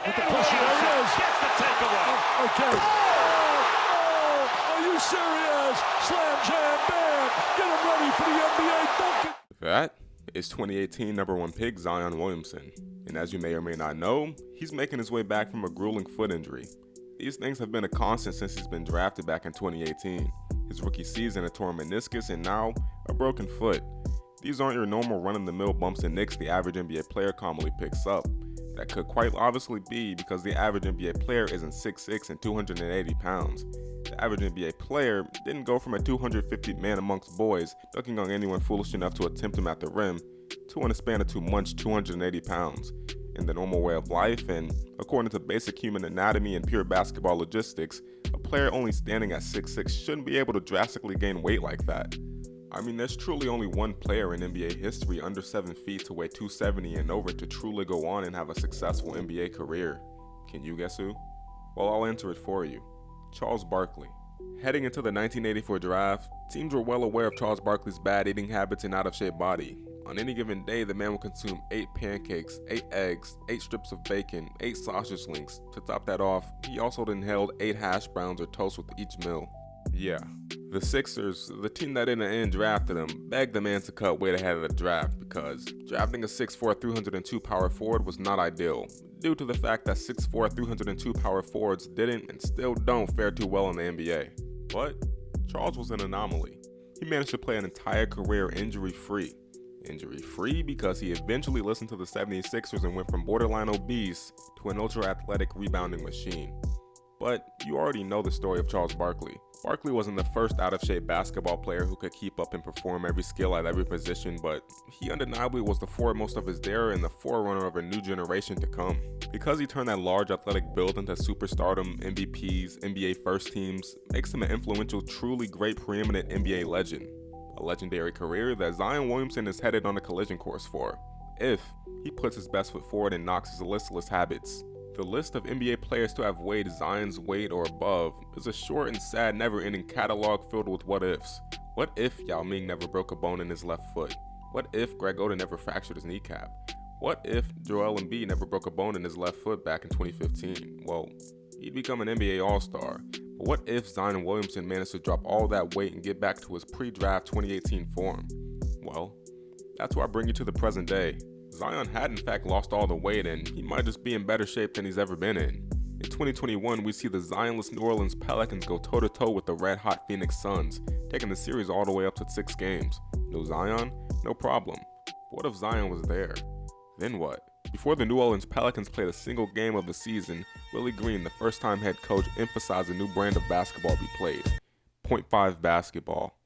With the pressure, there he is. Gets the takeaway. Okay. Oh, are you serious? Slam, jam, bam. Get him ready for the NBA dunk. That is 2018 number 1 pick Zion Williamson. And as you may or may not know, he's making his way back from a grueling foot injury. These things have been a constant since he's been drafted back in 2018. His rookie season, a torn meniscus, and now a broken foot. These aren't your normal run-of-the-mill bumps and nicks the average NBA player commonly picks up. That could quite obviously be because the average NBA player isn't 6'6" and 280 pounds. The average NBA player didn't go from a 250 man amongst boys, dunking on anyone foolish enough to attempt him at the rim, to in a span of 2 months 280 pounds. In the normal way of life, and according to basic human anatomy and pure basketball logistics, a player only standing at 6'6" shouldn't be able to drastically gain weight like that. I mean, there's truly only one player in NBA history under 7 feet to weigh 270 and over to truly go on and have a successful NBA career. Can you guess who? Well, I'll answer it for you. Charles Barkley. Heading into the 1984 draft, teams were well aware of Charles Barkley's bad eating habits and out-of-shape body. On any given day, the man would consume 8 pancakes, 8 eggs, 8 strips of bacon, 8 sausage links. To top that off, he also inhaled 8 hash browns or toast with each meal. Yeah, the Sixers, the team that in the end drafted him, begged the man to cut weight ahead of the draft because drafting a 6'4", 302 power forward was not ideal, due to the fact that 6'4", 302 power forwards didn't and still don't fare too well in the NBA. But Charles was an anomaly. He managed to play an entire career injury-free. Injury-free because he eventually listened to the 76ers and went from borderline obese to an ultra-athletic rebounding machine. But you already know the story of Charles Barkley. Barkley wasn't the first out-of-shape basketball player who could keep up and perform every skill at every position, but he undeniably was the foremost of his era and the forerunner of a new generation to come. Because he turned that large athletic build into superstardom, MVPs, NBA first teams, makes him an influential, truly great, preeminent NBA legend. A legendary career that Zion Williamson is headed on a collision course for, if he puts his best foot forward and knocks his listless habits. The list of NBA players to have weighed Zion's weight or above is a short and sad never-ending catalog filled with what-ifs. What if Yao Ming never broke a bone in his left foot? What if Greg Oden never fractured his kneecap? What if Joel Embiid never broke a bone in his left foot back in 2015? Well, he'd become an NBA All-Star. But what if Zion Williamson managed to drop all that weight and get back to his pre-draft 2018 form? Well, that's why I bring you to the present day. Zion had in fact lost all the weight and he might just be in better shape than he's ever been in. In 2021, we see the Zionless New Orleans Pelicans go toe-to-toe with the red-hot Phoenix Suns, taking the series all the way up to 6 games. No Zion? No problem. But what if Zion was there? Then what? Before the New Orleans Pelicans played a single game of the season, Willie Green, the first-time head coach, emphasized a new brand of basketball be played. .5 basketball.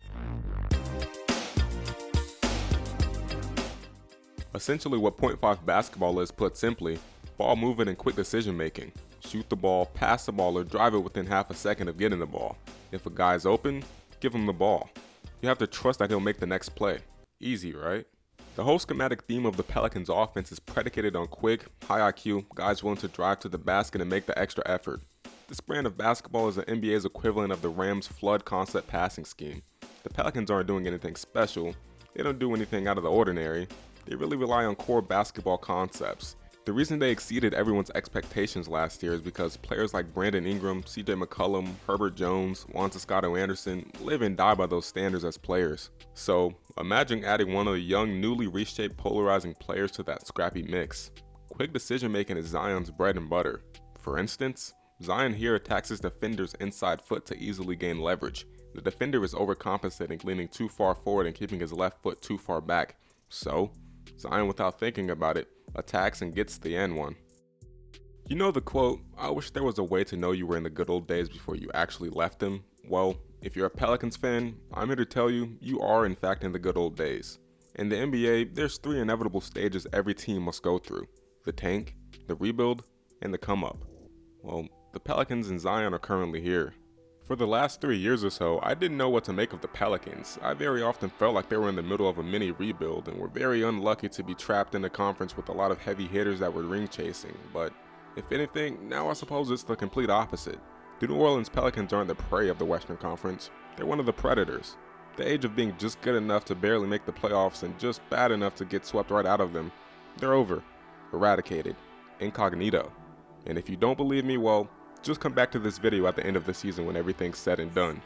Essentially what .5 basketball is, put simply, ball movement and quick decision making. Shoot the ball, pass the ball, or drive it within half a second of getting the ball. If a guy's open, give him the ball. You have to trust that he'll make the next play. Easy, right? The whole schematic theme of the Pelicans offense is predicated on quick, high IQ, guys willing to drive to the basket and make the extra effort. This brand of basketball is the NBA's equivalent of the Rams' flood concept passing scheme. The Pelicans aren't doing anything special. They don't do anything out of the ordinary. They really rely on core basketball concepts. The reason they exceeded everyone's expectations last year is because players like Brandon Ingram, CJ McCollum, Herbert Jones, Juan Toscano Anderson live and die by those standards as players. So imagine adding one of the young, newly reshaped, polarizing players to that scrappy mix. Quick decision making is Zion's bread and butter. For instance, Zion here attacks his defender's inside foot to easily gain leverage. The defender is overcompensating, leaning too far forward and keeping his left foot too far back. So Zion, without thinking about it, attacks and gets the and one. You know the quote, "I wish there was a way to know you were in the good old days before you actually left them"? Well, if you're a Pelicans fan, I'm here to tell you, you are in fact in the good old days. In the NBA, there's 3 inevitable stages every team must go through: the tank, the rebuild, and the come up. Well, the Pelicans and Zion are currently here. For the last 3 years or so, I didn't know what to make of the Pelicans. I very often felt like they were in the middle of a mini rebuild and were very unlucky to be trapped in a conference with a lot of heavy hitters that were ring chasing. But if anything, now I suppose it's the complete opposite. The New Orleans Pelicans aren't the prey of the Western Conference. They're one of the predators. The age of being just good enough to barely make the playoffs and just bad enough to get swept right out of them, they're over, eradicated, incognito. And if you don't believe me, well, just come back to this video at the end of the season when everything's said and done.